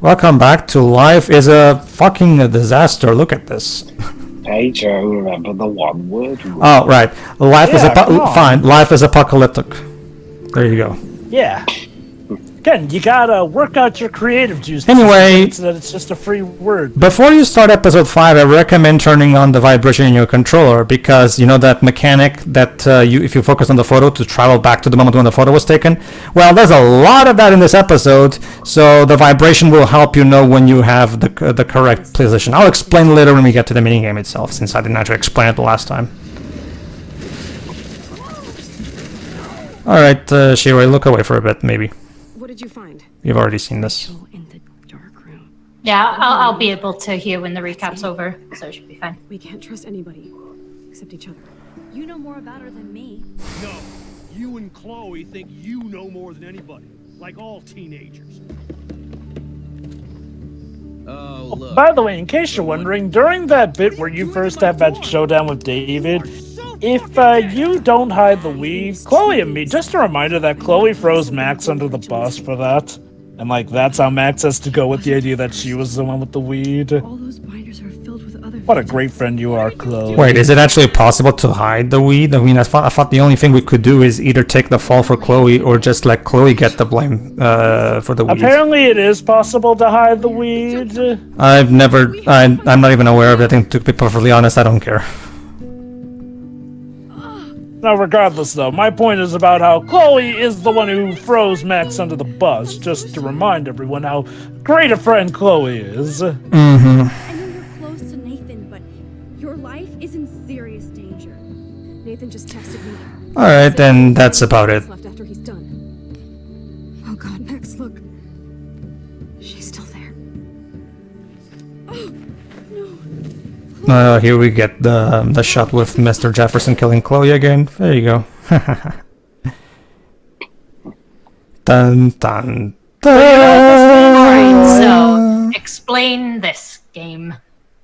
Welcome back to Life is a Fucking Disaster. Look at this. Pedro, remember the one word rule. Oh, right. Life is come on. fine. Life is apocalyptic. There you go. Yeah. Again, you gotta work out your creative juice. Anyway, so that it's just a free word. Before you start episode 5, I recommend turning on the vibration in your controller, because you know that mechanic that if you focus on the photo to travel back to the moment when the photo was taken? Well, there's a lot of that in this episode, so the vibration will help you know when you have the correct position. I'll explain later when we get to the minigame itself, since I didn't actually explain it the last time. Alright, Shiroi, look away for a bit, maybe. What did you find? You've already seen this. In the dark room. Yeah, I'll be able to hear when the recap's over, so it should be fine. We can't trust anybody except each other. You know more about her than me. No, you and Chloe think you know more than anybody, like all teenagers. Oh, look. By the way, in case you're wondering, during that bit where you first have that showdown with David, if you don't hide the weave, Chloe and me, just a reminder that Chloe froze Max under the bus for that. And like, that's how Max has to go with the idea that she was the one with the weed. All those binders are filled with other. What a great friend you are, Chloe. Wait, is it actually possible to hide the weed? I mean, I thought the only thing we could do is either take the fall for Chloe or just let Chloe get the blame for the weed. Apparently it is possible to hide the weed. I'm not even aware of it. I think, to be perfectly honest, I don't care. Now, regardless, though, my point is about how Chloe is the one who froze Max under the bus, just to remind everyone how great a friend Chloe is. I know you're close to Nathan, but your life is in serious danger. Nathan just texted me. Alright, then that's about it. Left after he's done. Oh God, Max, look. She's still there. Oh no. Here we get the shot with Mr. Jefferson killing Chloe again. There you go. Dun dun dun. Alright, so explain this game.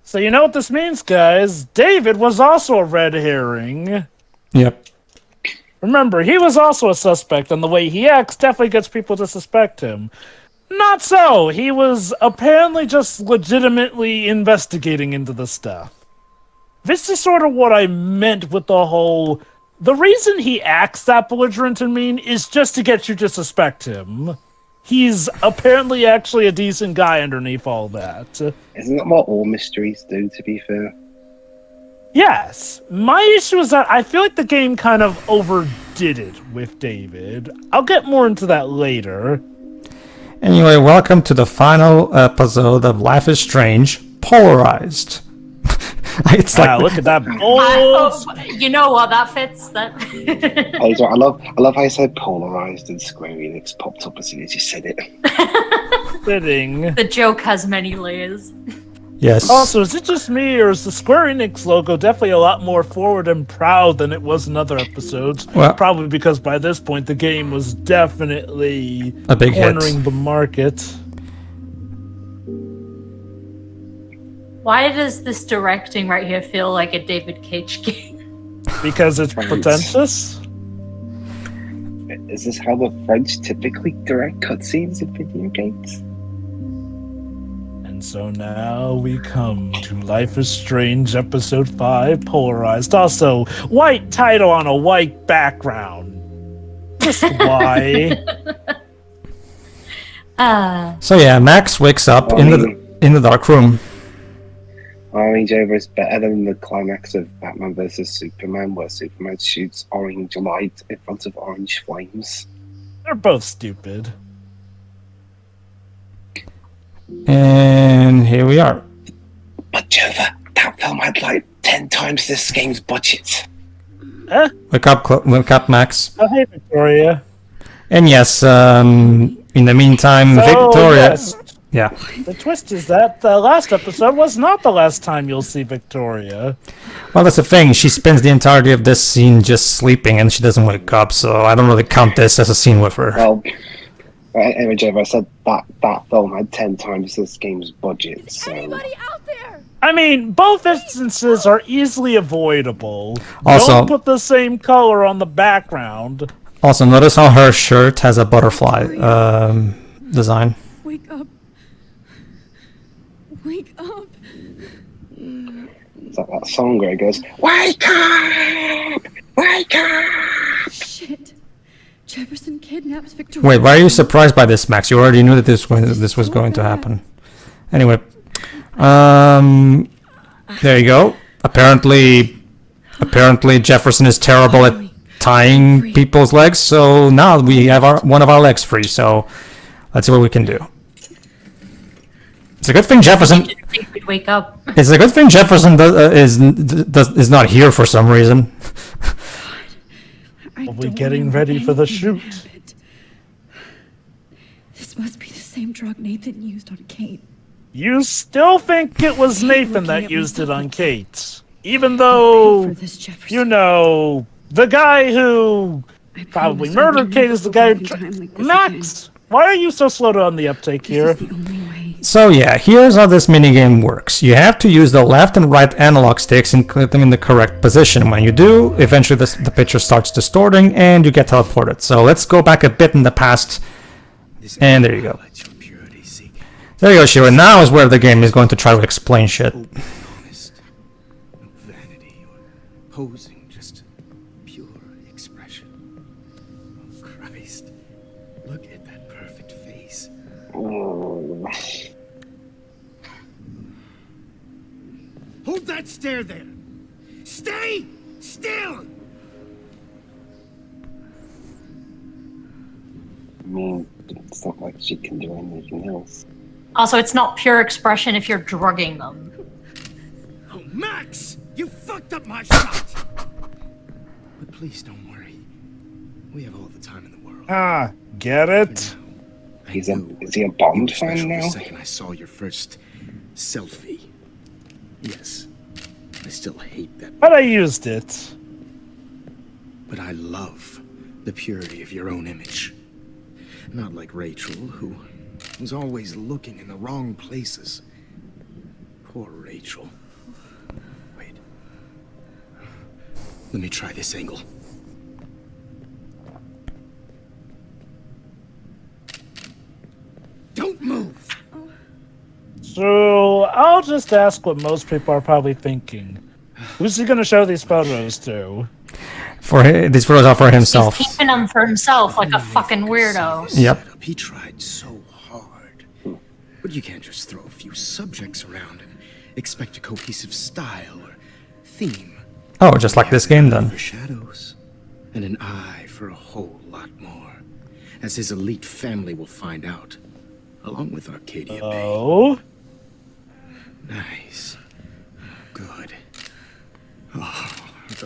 So you know what this means, guys? David was also a red herring. Yep. Remember, he was also a suspect, and the way he acts definitely gets people to suspect him. Not so! He was apparently just legitimately investigating into the stuff. This is sort of what I meant with the whole... The reason he acts that belligerent and mean is just to get you to suspect him. He's apparently actually a decent guy underneath all that. Isn't that what all mysteries do, to be fair? Yes. My issue is that I feel like the game kind of overdid it with David. I'll get more into that later. Anyway, welcome to the final episode of Life is Strange, Polarized. It's like, Look at that. You know what, that fits. That. Pedro, I love how you said polarized and Square Enix popped up as soon as you said it. Fitting. The joke has many layers. yes. Also, is it just me, or is the Square Enix logo definitely a lot more forward and proud than it was in other episodes? Well, probably because by this point the game was definitely a big hit. cornering the market. Why does this directing right here feel like a David Cage game? Because it's pretentious? Is this how the French typically direct cutscenes in video games? And so now we come to Life is Strange Episode 5, Polarized. Also, white title on a white background. Just why? So yeah, Max wakes up in the dark room. Orange over is better than the climax of Batman vs Superman, where Superman shoots orange light in front of orange flames. They're both stupid. And here we are. But Jova, that film had like 10 times this game's budget. Wake up, Max. Oh, hey, Victoria. And yes, in the meantime, Victoria... Yes. Yeah. The twist is that the last episode was not the last time you'll see Victoria. Well, that's the thing. She spends the entirety of this scene just sleeping, and she doesn't wake up, so I don't really count this as a scene with her. Well, anyway, Jova, I said that film had 10 times this game's budget, so... Anybody out there? I mean, both instances are easily avoidable. Also- Don't put the same color on the background. Also, notice how her shirt has a butterfly design. Wake up. Wake up! It's like that song where it goes, "Wake up! Wake up!" Shit. Jefferson kidnaps Victoria. Wait, why are you surprised by this, Max? You already knew that this was going to happen. Anyway, there you go. Apparently Jefferson is terrible at tying people's legs, so now we have one of our legs free. So let's see what we can do. It's a good thing Jefferson. We'd wake up. It's a good thing Jefferson is not here for some reason. Are we getting ready for the shoot? This must be the same drug Nathan used on Kate. You still think it was Nathan that used it on Kate? Even though, you know, the guy who probably murdered Kate is the guy who... Max, why are you so slow on the uptake here? So yeah, here's how this minigame works. You have to use the left and right analog sticks and click them in the correct position. When you do, eventually the picture starts distorting and you get teleported. So let's go back a bit in the past. And there you go. There you go, Shiro. Now is where the game is going to try to explain shit. Honest, no vanity or posing, just pure expression. Oh Christ, look at that perfect face. Hold that stare there! Stay still! I mean, it's not like she can do anything else. Also, it's not pure expression if you're drugging them. Oh, Max! You fucked up my shot! But please don't worry. We have all the time in the world. Ah, get it? Is he a Bond fan Especially now? the second I saw your first selfie. Yes, I still hate that. But I used it. But I love the purity of your own image. Not like Rachel, who was always looking in the wrong places. Poor Rachel. Wait. Let me try this angle. Don't move! So, I'll just ask what most people are probably thinking. Who's he gonna show these photos to? These photos are for himself. He's keeping them for himself like a fucking weirdo. Yep. He tried so hard. But you can't just throw a few subjects around and expect a cohesive style or theme. Oh, just like this game then. For shadows, and an eye for a whole lot more, as his elite family will find out, along with Arcadia Bay. Oh? Nice. Good. Oh,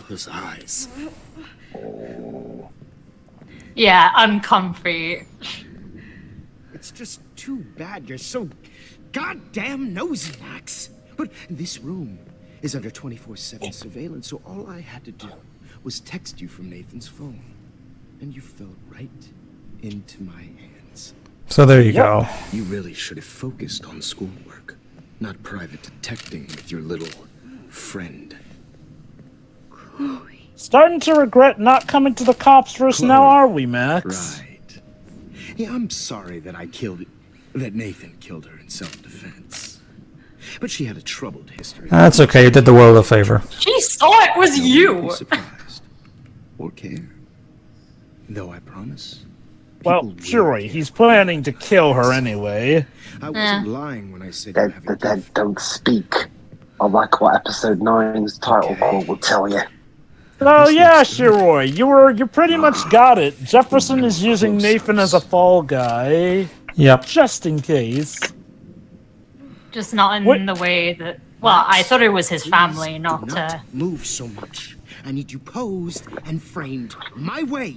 those eyes. Yeah, uncomfy. It's just too bad you're so goddamn nosy, Max. But this room is under 24/7 surveillance, so all I had to do was text you from Nathan's phone. And you fell right into my hands. So there you go. You really should have focused on schoolwork, not private detecting with your little friend. Starting to regret not coming to the cops first now, are we, Max? Right. Yeah, I'm sorry that that Nathan killed her in self-defense. But she had a troubled history. That's okay, you did the world a favor. She saw it was Don't you! be surprised or care. Though I promise. Well, people will sure, care. he's planning to kill her anyway. I wasn't lying when I said you have The a dead gift. don't speak. I like what episode 9's title call will tell you. Oh yeah, Shiroi, you pretty much got it. Jefferson is using Nathan as a fall guy, Yep. just in case. Just not in What? the way that... Well, I thought it was his family, Do not... not move so much. I need you posed and framed my way.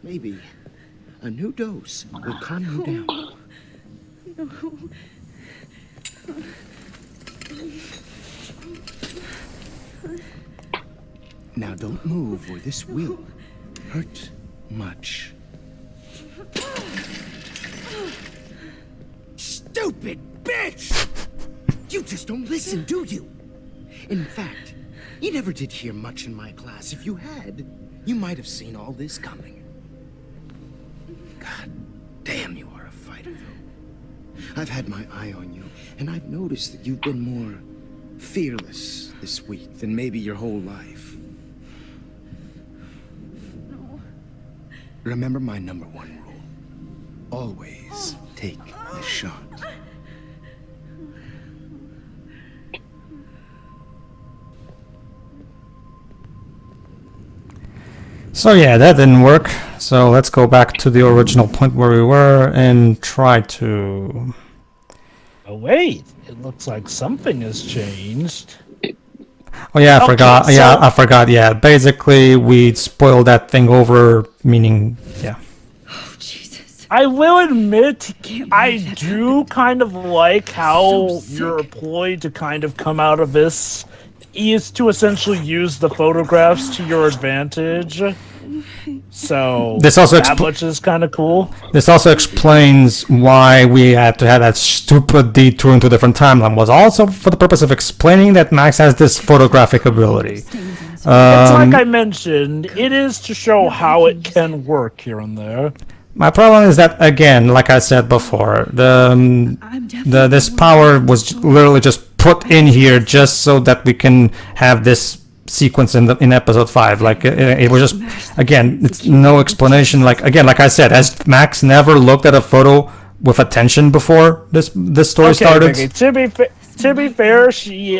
Maybe a new dose will calm you down. Now don't move or this will hurt much. Stupid bitch! You just don't listen, do you? In fact, you never did hear much in my class. If you had, you might have seen all this coming. God damn, you are a fighter, though. I've had my eye on you, and I've noticed that you've been more fearless this week than maybe your whole life. No. Remember my #1 rule. Always take the shot. So yeah, that didn't work. So let's go back to the original point where we were and try to... Oh, wait. It looks like something has changed. Oh yeah, I Okay, forgot. so- Yeah, I forgot. Yeah, basically we spoiled that thing over, meaning, yeah. Oh, Jesus. I will admit, Can't I believe that do happened. kind of like how So sick. you're employed to kind of come out of this is to essentially use the photographs to your advantage. So This also that much is kind of cool. This also explains why we had to have that stupid detour into a different timeline. Was also for the purpose of explaining that Max has this photographic ability. It's like I mentioned, it is to show how it can work here and there. My problem is that, again, like I said before, this power was literally just put in here just so that we can have this sequence in episode 5. Like it was just, again, it's no explanation. Like I said, as Max never looked at a photo with attention before this story started. Okay, to be fair,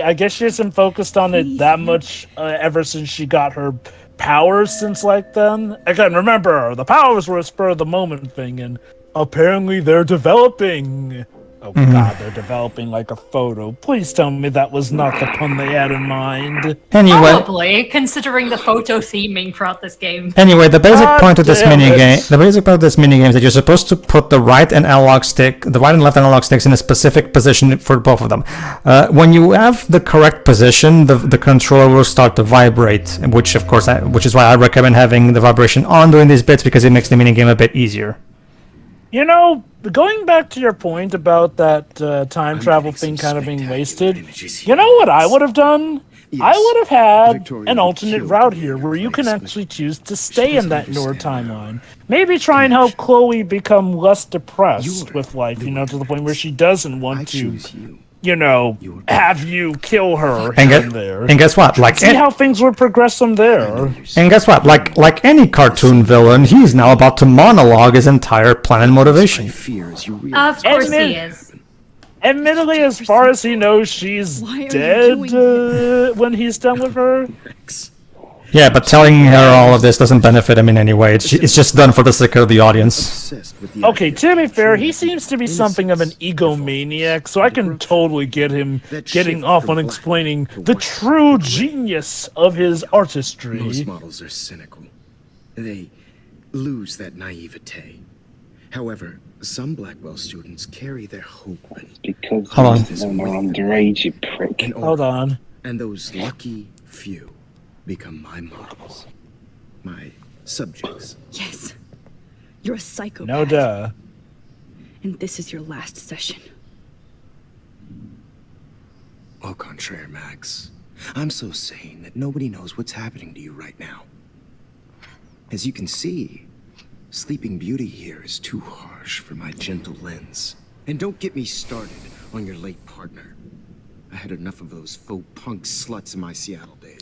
I guess she hasn't focused on it that much ever since she got her powers since like then. Again, remember, the powers were a spur of the moment thing, and apparently they're developing. Oh god, they're developing like a photo. Please tell me that was not the pun they had in mind. Anyway, Probably, considering the photo theming throughout this game. Anyway, the basic God point of this damn minigame, it. the basic point of this minigame is that you're supposed to put the right and left analog sticks in a specific position for both of them. When you have the correct position, the controller will start to vibrate, which is why I recommend having the vibration on during these bits because it makes the minigame a bit easier. You know, going back to your point about that time travel thing kind of being wasted, you know what I would have done? I would have had an alternate route here where you can actually choose to stay in that Nord timeline. Maybe try and help Chloe become less depressed with life, to the point where she doesn't want to, have you kill her And guess what? See how things would progress from there. And guess what? Like any cartoon villain, he's now about to monologue his entire plan and motivation. Of course he is. Admittedly, as far as he knows, she's Why are you dead doing this? when he's done with her. Yeah, but telling her all of this doesn't benefit him in any way. It's just done for the sake of the audience. Okay, to be fair, he seems to be something of an egomaniac, so I can totally get him getting off on explaining the true genius of his artistry. Most models are cynical. They lose that naivete. However, some Blackwell students carry their hope Because Hold on. they're underage, you prick. and Hold on. And those lucky few become my models, my subjects. Yes. You're a psychopath. No duh. And this is your last session. Au contraire, Max. I'm so sane that nobody knows what's happening to you right now. As you can see, Sleeping Beauty here is too harsh for my gentle lens. And don't get me started on your late partner. I had enough of those faux punk sluts in my Seattle days.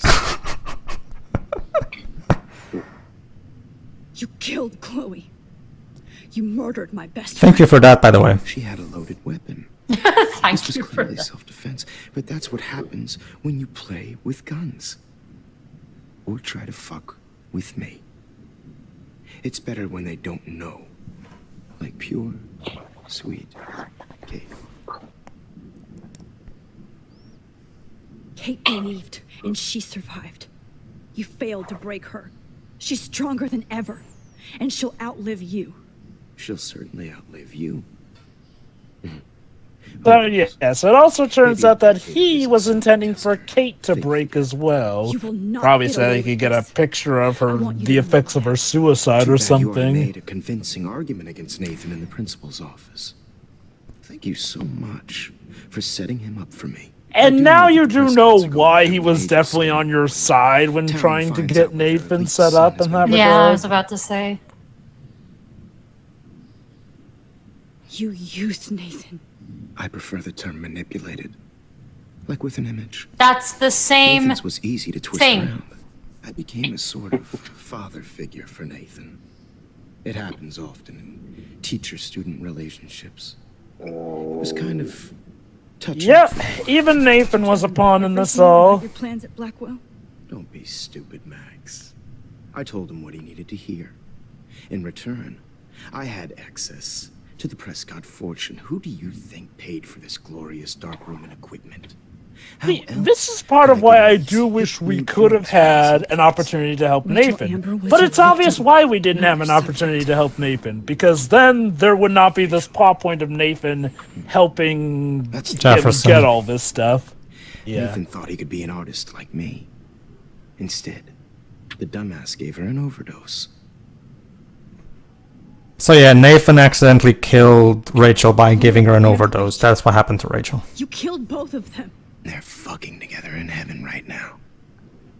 You killed Chloe. You murdered my best Thank you for that, by the way. She had a loaded weapon. Thank This was you for clearly that. self-defense, but that's what happens when you play with guns. Or try to fuck with me. It's better when they don't know. Like pure, sweet Kate. Kate believed, and she survived. You failed to break her. She's stronger than ever, and she'll outlive you. She'll certainly outlive you. So yes, it also turns out that he was intending for Kate to break as well. You will not Probably get so away they with could get a this. picture of her, I want you the to effects know of her suicide or Too bad you already something. made a convincing argument against Nathan in the principal's office. Thank you so much for setting him up for me. I And do now know you the do press know cuts go why with he every was agency. definitely on your side when Town trying to finds get out what their Nathan elite set son up has in that been. Yeah, I regard. was about to say. You used Nathan. I prefer the term manipulated. Like with an image. That's the same Nathan's was easy to twist thing. around. I became a sort of father figure for Nathan. It happens often in teacher-student relationships. It was kind of touching. Yep, even Nathan was a pawn in this all. Your plans at Blackwell? Don't be stupid, Max. I told him what he needed to hear. In return, I had access to the Prescott fortune. Who do you think paid for this glorious darkroom and equipment? How See, else this is part could of why get I these do wish we new could have drugs had from an opportunity to help Rachel Amber Nathan. was But a it's obvious victim, why we didn't not have an your subject. opportunity to help Nathan, because then there would not be this plot point of Nathan helping That's him Jefferson. get all this stuff. Yeah. Nathan thought he could be an artist like me. Instead, the dumbass gave her an overdose. So yeah, Nathan accidentally killed Rachel by giving her an overdose. That's what happened to Rachel. You killed both of them. They're fucking together in heaven right now.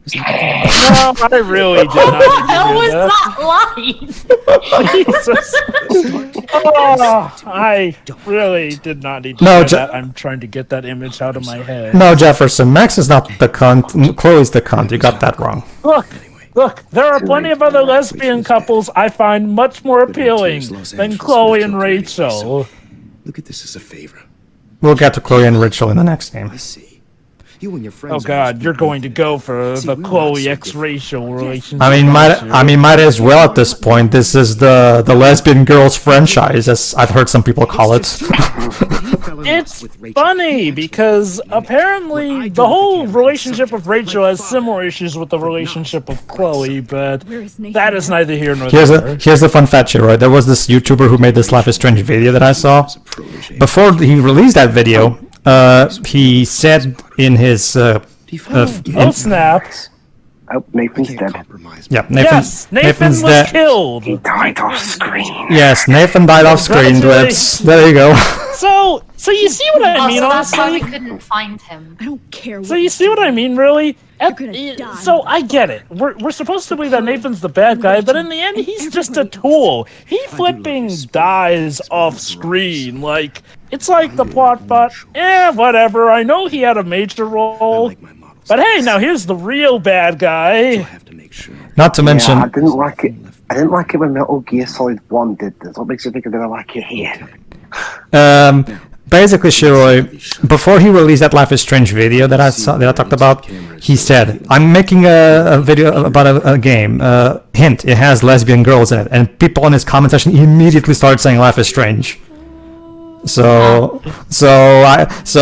Is that No, I really did not How need was to do that line? Jesus. Oh, I really did not need to No, do Je- that. I'm trying to get that image out of my head. No, Jefferson, Max is not the cunt. Chloe's the cunt. You got that wrong. Look, there are plenty of other lesbian couples I find much more appealing than Chloe and Rachel. Look at this as a favor. We'll get to Chloe and Rachel in the next game. I see. You and your Oh friends. god, you're going to go for See, the we're not Chloe so X-Racial relationship. Might as well at this point. This is the lesbian girls franchise, as I've heard some people call it. It's funny because apparently the whole relationship of Rachel has similar issues with the relationship of Chloe, but Where is Nathan that is now? neither here nor Here's there. a fun fact, shit, right? There was this YouTuber who made this Life is Strange video that I saw. Before he released that video, he said in his Oh snap! Oh, Nathan's Can't dead. compromise. yeah, Yes, Nathan Nathan's was dead. killed. He died off screen. Yes, Nathan died off screen. There you go. So you see what I mean, Also, that's why we honestly? couldn't find him. I don't care what So you see what I mean, really? gonna die. So I get it. We're supposed to believe that Nathan's the bad guy, but in the end, he's just a tool. He flipping dies off screen. Like, it's like the plot, but whatever. I know he had a major I role, like my models. but hey, now here's the real bad I guy. have to make sure. Not to mention, Yeah, I didn't like it. I didn't like it when Metal Gear Solid 1 did this. What makes you think I'm gonna like it here? basically, Shiroi, before he released that Life is Strange video that I talked about, he said, "I'm making a video about a game. Hint: it has lesbian girls in it." And people in his comment section immediately started saying Life is Strange. So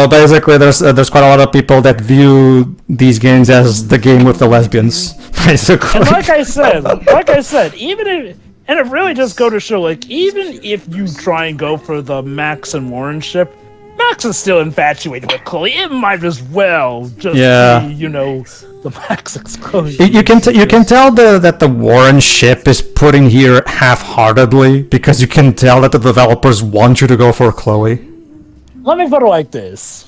basically, there's quite a lot of people that view these games as the game with the lesbians, basically. And like I said, even if, and it really does go to show, like, even if you try and go for the Max and Warren ship, Max is still infatuated with Chloe. It might as well just be, the Max and Chloe. You can tell that the Warren ship is putting here half-heartedly, because you can tell that the developers want you to go for Chloe. Let me put it like this.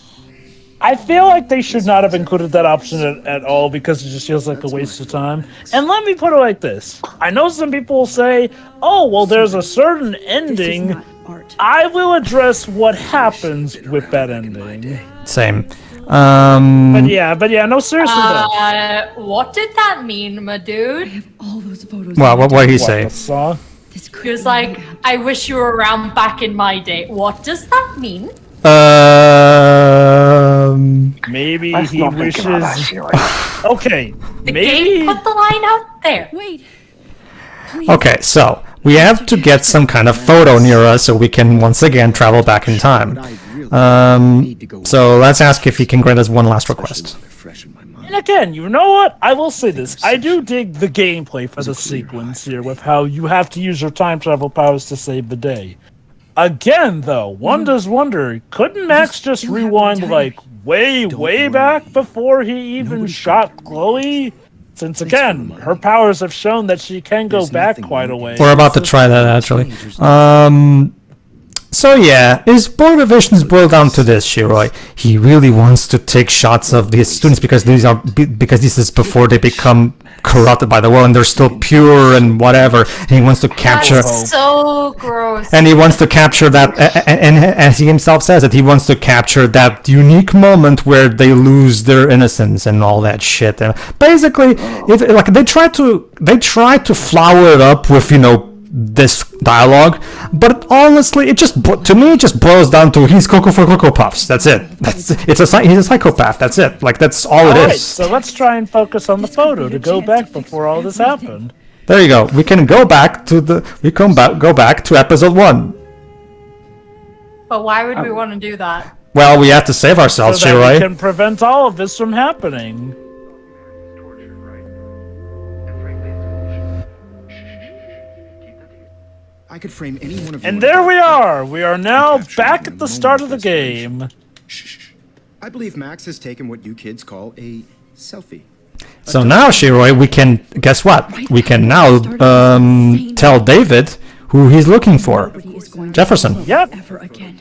I feel like they should not have included that option at all, because it just feels like a waste of time. And let me put it like this. I know some people will say, oh, well, there's a certain This is ending. not art. I will address what happens with that ending. Same. But yeah, no, seriously though. What did that mean, my dude? All those photos. Well, what did he What, say? the song? This He was like, I wish you were around back in my day. What does that mean? Maybe Let's he not think about that wishes. shit. Like, Okay, The maybe. game put the line out there. Wait. Please. Okay, so we have to get some kind of photo near us so we can once again travel back in time. So let's ask if he can grant us one last request. Fresh in my mind. And again, you know what? I will say this. I do dig the gameplay for the sequence here with how you have to use your time travel powers to save the day. Again, though, one does wonder, couldn't Max just don't have rewind, time. like, way back before he even shot Chloe? Since, again, her powers have shown that she can go back quite a way. We're about to try that, actually. So yeah, his motivations boil down to this, Shiroi. He really wants to take shots of his students because this is before they become corrupted by the world, and they're still pure and whatever. And he wants to capture. That's so gross. And he wants to capture that, and as he himself says it, he wants to capture that unique moment where they lose their innocence and all that shit. And basically, like they try to flower it up with this dialogue, but honestly, it just boils down to he's Cocoa for Cocoa Puffs. That's it. He's a psychopath. That's it. Like that's all it is. So let's try and focus on the photo to go back before all this happened. There you go. We can go back to go back to episode 1. But why would we want to do that? Well, we have to save ourselves, So that we Shiroi. can prevent all of this from happening. I could frame any one of you. And there we are! We are now back at the start of the game. I believe Max has taken what you kids call a selfie. So now, Shiroi, we can guess what? We can now tell David who he's looking for. Jefferson. Yep. Ever again.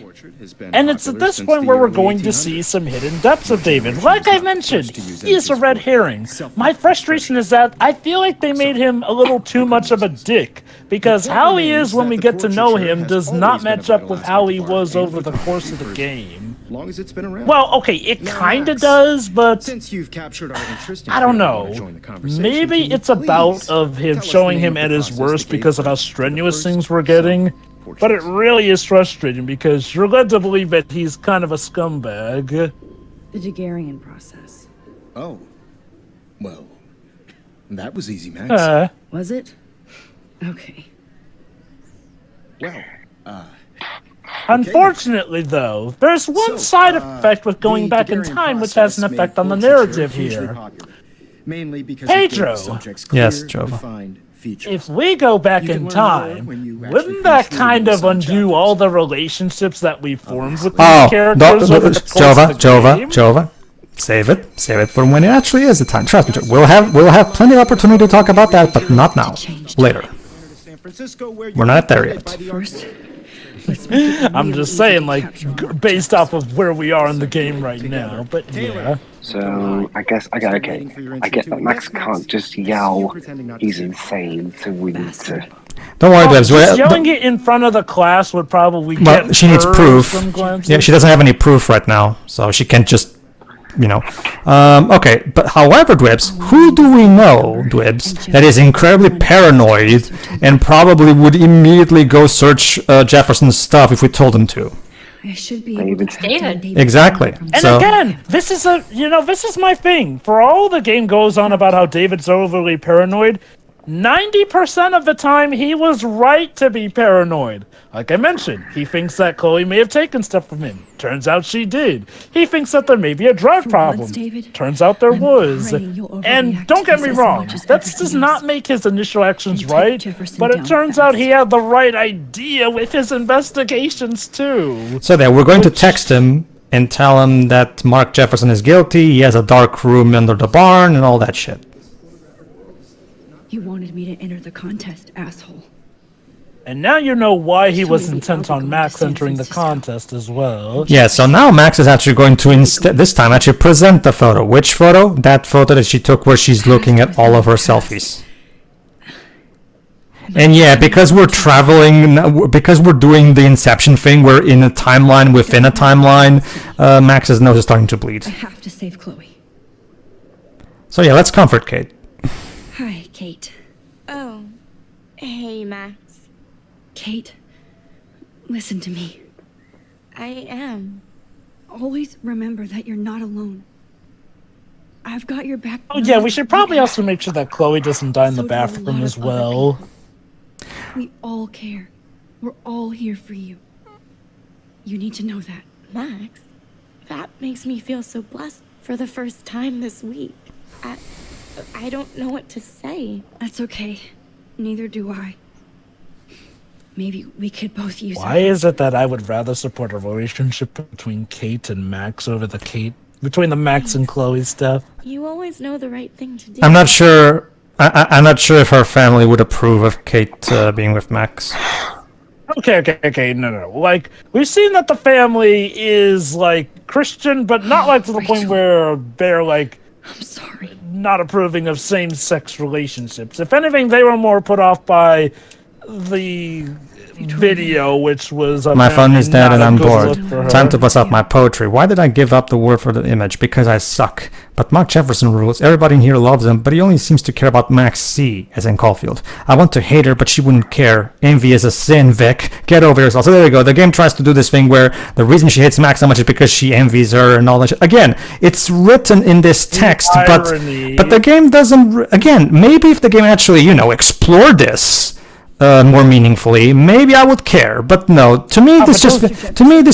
And it's at this point where we're going to see some hidden depths of David. Like I mentioned, he is a red herring. My frustration is that I feel like they made him a little too much of a dick, because how he is when we get to know him does not match up with how he was over the course of the game. Long as it's been around. Well, okay, it kinda does, but Since you've captured our interest in I don't him, know. wanna join the conversation, Maybe can you it's about please of him tell us showing the him name at of the his process worst that gave because of you how the strenuous first things we're getting. portraits? But it really is frustrating because you're led to believe that he's kind of a scumbag. The Daguerrean process. Oh. Well, that was easy, Max. Was it? Okay. Well, Unfortunately, though, there's one side effect with going back in time which has an effect on the narrative here. Mainly because Pedro. Yes, Jova. If we go back in time, wouldn't that kind of undo all the relationships that we formed with these characters over the course of the game? Jova. Save it for when it actually is the time. Trust me, we'll have plenty of opportunity to talk about that, but not now. Later. We're not there yet. First, I'm just saying, like, based off of where we are in the game right now, but yeah. So I guess I get that Max can't just yell he's insane, so we need to. Don't worry, Debs. Just yelling it in front of the class would probably Well, get she needs her proof. some glances. Yeah, she doesn't have any proof right now, so she can't just, Okay, but however, Dwibs, who do we know, Dwibs, that is incredibly paranoid and probably would immediately go search Jefferson's stuff if we told him to? I should be able to track down David. Exactly. And So, again, this is my thing. For all the game goes on about how David's overly paranoid, 90% of the time he was right to be paranoid. Like I mentioned, he thinks that Chloe may have taken stuff from him. Turns out she did. He thinks that there may be a drug problem. David, Turns out there I'm was. praying you'll And overreact don't to get this me as wrong, much as that everything does not else. make his initial actions And take right, Jefferson but it down turns out fast. he had the right idea with his investigations too. so there, we're going to text him and tell him that Mark Jefferson is guilty, he has a dark room under the barn, and all that shit. You wanted me to enter the contest, asshole. And now you know why he was maybe intent I'll be on going Max to San entering the Francisco. contest as well. Yeah, so now Max is actually going to this time actually present the photo. Which photo? That photo that she took where she's looking at all of her selfies. And yeah, because we're traveling, because we're doing the Inception thing, we're in a timeline within a timeline, Max's nose is starting to bleed. I have to save Chloe. So yeah, let's comfort Kate. Hi, Kate. Oh. Hey, Max. Kate, listen to me. I am. Always remember that you're not alone. I've got your back. Oh yeah, we should probably also make sure that Chloe doesn't die in the So do a lot bathroom of as other well. We all care. We're all here for you. You need to know that. Max, that makes me feel so blessed for the first time this week. I don't know what to say. That's okay. Neither do I. Maybe we could both use Why is it that I would rather support a relationship between Kate and Max over between the Max and Chloe stuff? You always know the right thing to do. I'm not sure. I'm not sure if her family would approve of Kate being with Max. Okay, no. Like, we've seen that the family is, like, Christian, but not, like, to the point where they're, like, I'm sorry. not approving of same-sex relationships. If anything, they were more put off by the video, which was My phone is dead not and a I'm good bored. look for her. Time to bust up my poetry. Why did I give up the word for the image? Because I suck. But Mark Jefferson rules. Everybody in here loves him, but he only seems to care about Max C, as in Caulfield. I want to hate her, but she wouldn't care. Envy is a sin, Vic. Get over yourself. So there you go. The game tries to do this thing where the reason she hates Max so much is because she envies her and all that shit. Again, it's written in this text, but the game doesn't... Again, maybe if the game actually, explored this more meaningfully, maybe I would care. But no, to me this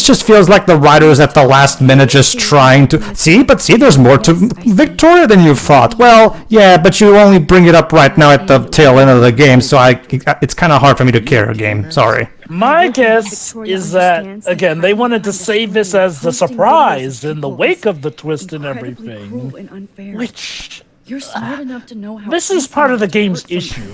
just feels like the writers at the last minute just trying to see. There's more to Victoria than you thought. Well, yeah, but you only bring it up right now at the tail end of the game, so it's kind of hard for me to care a game. Sorry. My guess is that, again, they wanted to save this as the surprise in the wake of the twist and everything. Which, You're smart enough to know how this is part of the game's issue.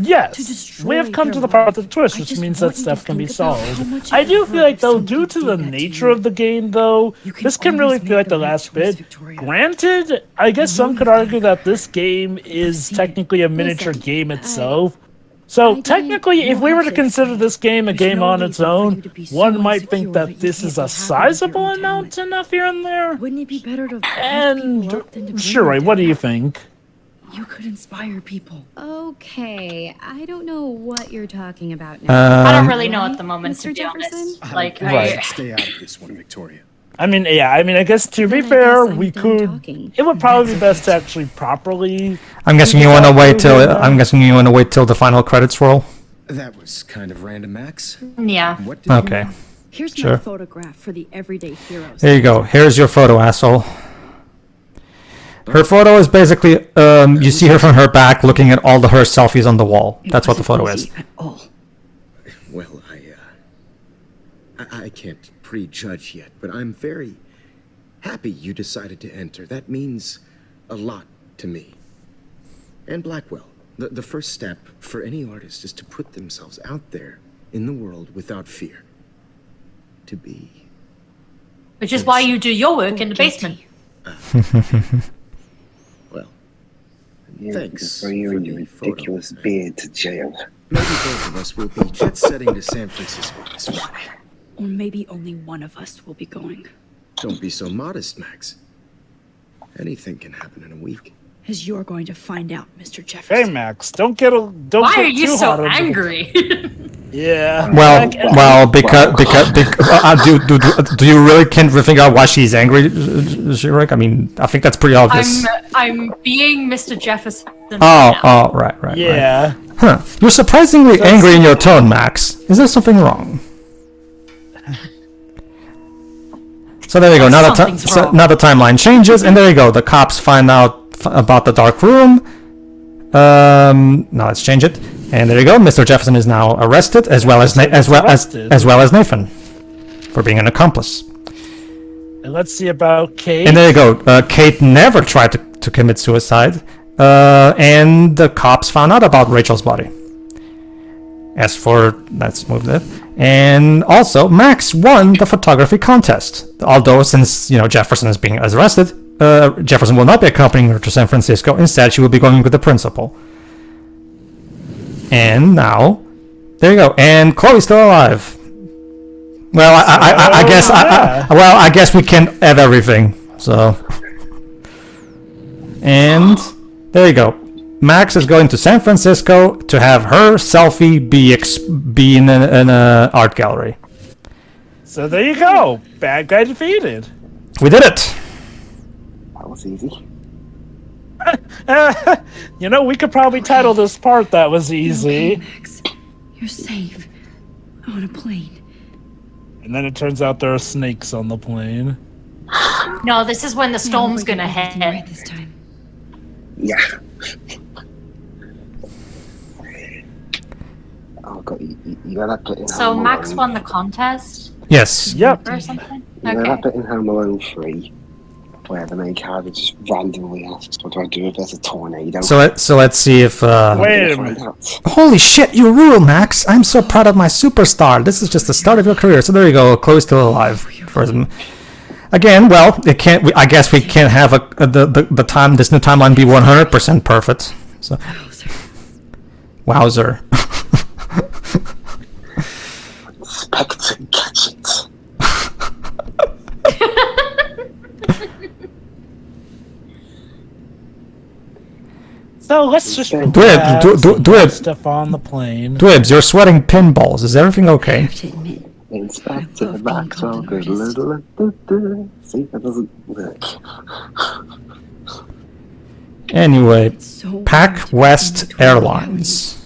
Yes, we have come to the part of the twist, which means that stuff can be solved. I do feel like, though, due to the nature of the game, though, this can really feel like the last bit. Granted, I guess some could argue that this game is technically a miniature game itself. So, technically, if we were to consider this game a game on its own, one might think that this is a sizable amount enough here and there. Wouldn't it be better to And, sure, what do you think? You could inspire people. Okay, I don't know what you're talking about now. I don't really know at the moment, Mr. to be Jefferson? honest. Like, Right. Stay out of this one, Victoria. I mean, I guess to be Then I fair, guess I'm we done could. talking. It would probably be best to actually properly. I'm guessing you want to wait till the final credits roll. That was kind of random, Max. yeah. What did Okay. Here's Sure. my photograph for the everyday heroes. There you go. Here's your photo, asshole. Her photo is basically, you see her from her back looking at all her selfies on the wall. That's what the photo is. At all. Well, I can't prejudge yet, but I'm very happy you decided to enter. That means a lot to me. And Blackwell. The first step for any artist is to put themselves out there in the world without fear. To be. Which is why you do your work in the basement. Well, You Thanks bring you for and your the photo. ridiculous beard to jail. maybe both of us will be jet-setting to San Francisco this Friday. Or maybe only one of us will be going. Don't be so modest, Max. Anything can happen in a week. As you're going to find out, Mr. Hey, Jefferson. Max, don't get Why are you too so hot on the- angry? Yeah. Because do you really can't figure out why she's angry, Shirek? I mean, I think that's pretty obvious. I'm being Mr. Jefferson. Right. Yeah. Huh. You're surprisingly angry in your tone, Max. Is there something wrong? So there you go. Now the timeline changes, and there you go. The cops find out about the dark room. Now let's change it, and there you go. Mr. Jefferson is now arrested, as well as Nathan, for being an accomplice. And let's see about Kate. And there you go. Kate never tried to commit suicide, and the cops found out about Rachel's body. As for, let's move that. And also, Max won the photography contest. Although, since Jefferson is being arrested, Jefferson will not be accompanying her to San Francisco. Instead, she will be going with the principal. And now, there you go. And Chloe's still alive. Well, I guess we can add everything. So, and there you go. Max is going to San Francisco to have her selfie be in an art gallery. So there you go. Bad guy defeated. We did it. That was easy. We could probably title this part "That Was Easy." Okay, Max. You're safe. On a plane. And then it turns out there are snakes on the plane. No, this is when the storm's gonna Everything right hit. this time. Yeah. Oh god, you know that bit in So Home Max Alone? won the contest Yes. Yep. or something? You know that Okay. bit in Home Alone 3 where the main character just randomly asks, "What do I do if there's a tornado?" So let's see if. Wait a Find minute. out. Holy shit! You rule, Max. I'm so proud of my superstar. This is just the start of your career. So there you go. Chloe's still alive. Again, well, it can't. I guess we can't have the time. This new timeline be 100% perfect. So, wowzer. Inspector Gadget. So let's just Dwebs, stuff on the plane. Dwebs, you're sweating pinballs. Is everything okay? Inspector Maxwell. See, that doesn't work. Anyway, Pac West Airlines.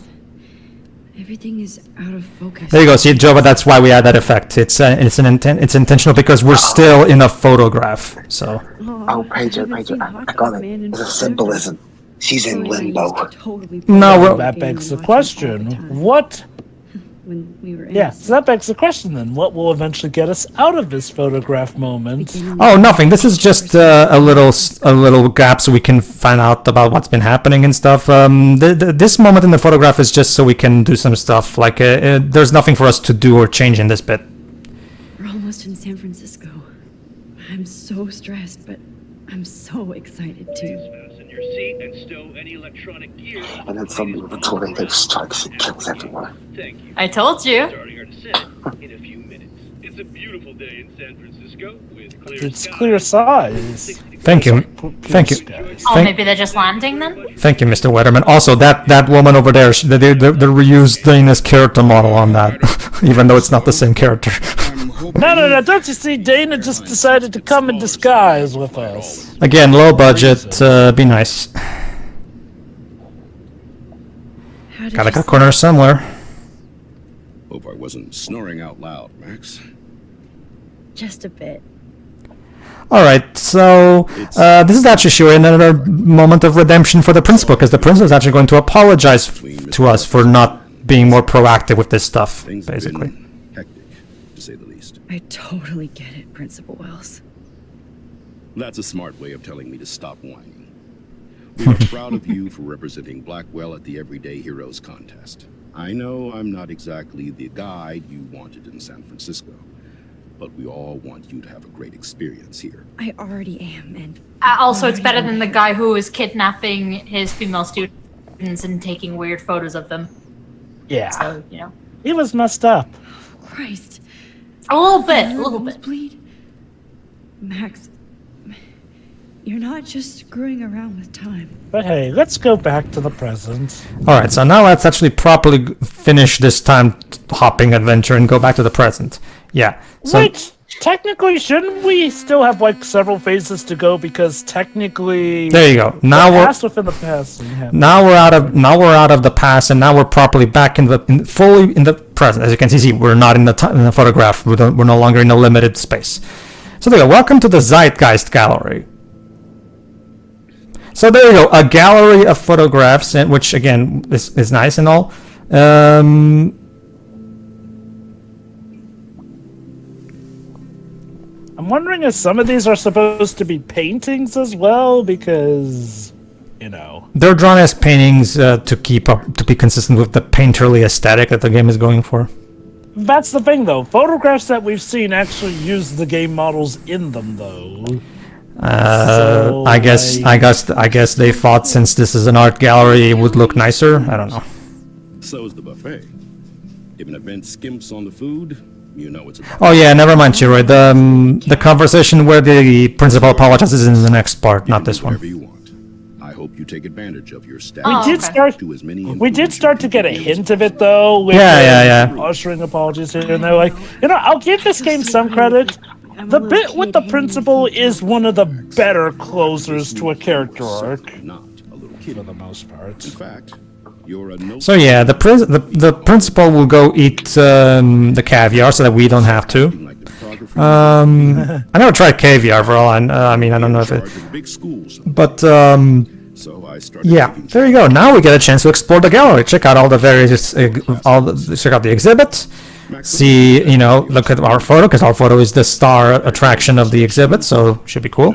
Everything is out of focus. There you go. See, Jova, that's why we add that effect. It's intentional because we're still in a photograph. So. Oh, Pedro, I got it. It's a symbolism. She's in limbo. No, that begs the question. What? When we were Yeah, so that begs the question then. What will eventually get us out of this photograph moment? Oh, nothing. This is just a little gap so we can find out about what's been happening and stuff. This moment in the photograph is just so we can do some stuff. Like, there's nothing for us to do or change in this bit. We're almost in San Francisco. I'm so stressed, but I'm so excited too. Fasten your seat and stow any electronic gear. And then suddenly the tornado strikes and kills everyone. Thank you. I told you. Starting our descent in a few minutes. It's a beautiful day in San Francisco with clear It's skies. clear size. Thank you. Thank you. Oh, Thank- maybe they're just landing then? Thank you, Mr. Wetterman. Also, that woman over there, they reused Dana's character model on that, even though it's not the same character. No, don't you see? Dana just decided to come in disguise with us. Again, low budget, be nice. Gotta cut corners somewhere. Hope I wasn't snoring out loud, Max. Just a bit. Alright, so this is actually showing another moment of redemption for the principal, because the principal is actually going to apologize to us for not being more proactive with this stuff, Things have basically. been hectic, to say the least. I totally get it, Principal Wells. That's a smart way of telling me to stop whining. We are proud of you for representing Blackwell at the Everyday Heroes contest. I know I'm not exactly the guide you wanted in San Francisco, but we all want you to have a great experience here. I already am, and Also, it's better than the guy who was kidnapping his female students and taking weird photos of them. Yeah, So, you know. he was messed up. Christ. A little bit. Bleed. Max, you're not just screwing around with time. But hey, let's go back to the present. Alright, so now let's actually properly finish this time hopping adventure and go back to the present. Yeah. So, Wait, technically, shouldn't we still have like several phases to go? Because technically, there you go. Now the we're past within the past. Yeah. now we're out of the past, and now we're properly back fully in the present. As you can see, we're not in the photograph. We're no longer in a limited space. So there you go. Welcome to the Zeitgeist Gallery. So there you go, a gallery of photographs, and which again is nice and all. I'm wondering if some of these are supposed to be paintings as well, because, you know. They're drawn as paintings to be consistent with the painterly aesthetic that the game is going for. That's the thing, though. Photographs that we've seen actually use the game models in them, though. So, I guess they thought since this is an art gallery, it would look nicer. I don't know. So's the buffet. If an event skimps on the food, you know it's about. Oh yeah, never mind, Chiroy. The conversation where the principal apologizes is in the next part, not this one. Whatever you want. I hope you take advantage of your staff. Oh, We did start to get a hint of it, though. With Yeah. ushering apologies here and there. Like, you know, I'll give this game some credit. The bit with the principal is one of the better closers to a character arc, Not a little kid. for the most part. In fact, you're a no. So yeah, the principal will go eat the caviar so that we don't have to. Like the photographer. I never tried caviar for all I mean, I don't know if it, Charge of big schools. but So I started. yeah, taking there you go. Now we get a chance to explore the gallery. Check out all the various, check out the exhibit. See, you know, look at our photo, because our photo is the star attraction of the exhibit, so should be cool.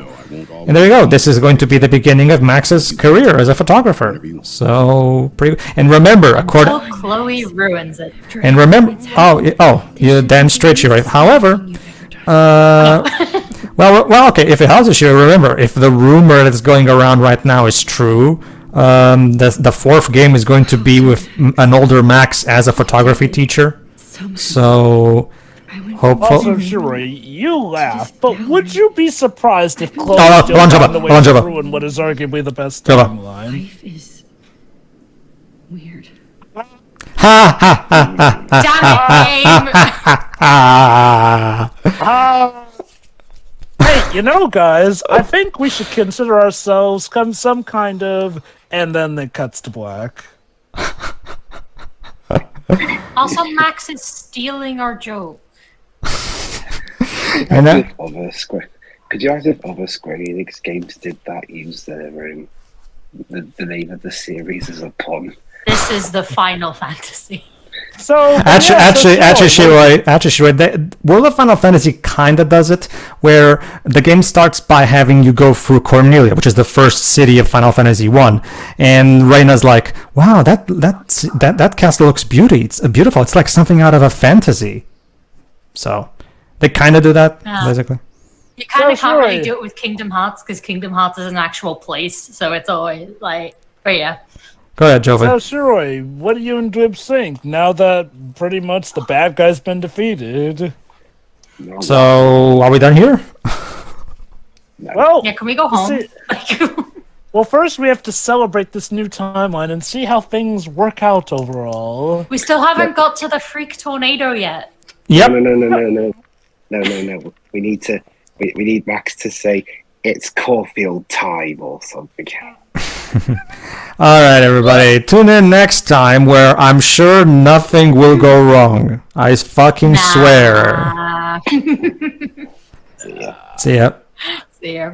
And there you go. This is going to be the beginning of Max's career as a photographer. So pretty. And remember, according. Oh, Chloe ruins it. And remember, you damn straight, you're right. However, Well, okay. If it helps you, remember, if the rumor that's going around right now is true, the fourth game is going to be with an older Max as a photography teacher. So, Also, hopefully. Shiroi, you laugh, but would you be surprised if Chloe Oh, still hold on, found the way hold on, to Jabba. ruin what is arguably the best Jabba. timeline? Life is weird. Ha ha ha ha ha Damn it, game! ha. Hey, you know, guys, I think we should consider ourselves some kind of, and then it cuts to black. Also, Max is stealing our joke. And then, Could you imagine if other Square Enix games did that? Use the name of the series as a pun. This is the Final Fantasy. So, Actually, Shiroi, World of Final Fantasy kinda does it, where the game starts by having you go through Cornelia, which is the first city of Final Fantasy 1, and Reina's like, "Wow, that castle looks beautiful. It's like something out of a fantasy." So, they kinda do that, basically. You kind of So, can't really Shiroi. do it with Kingdom Hearts because Kingdom Hearts is an actual place, so it's always like, but yeah. Go ahead, Jovi. So, Shiroi, what do you and Dwib think now that pretty much the bad guy's been defeated? So, are we done here? Well, Yeah, can we go home? well, first we have to celebrate this new timeline and see how things work out overall. We still haven't got to the freak tornado yet. Yep. No. We need Max to say it's Caulfield time or something. All right, everybody. Tune in next time where I'm sure nothing will go wrong. I fucking swear. Nah. So, yeah. See ya. See ya.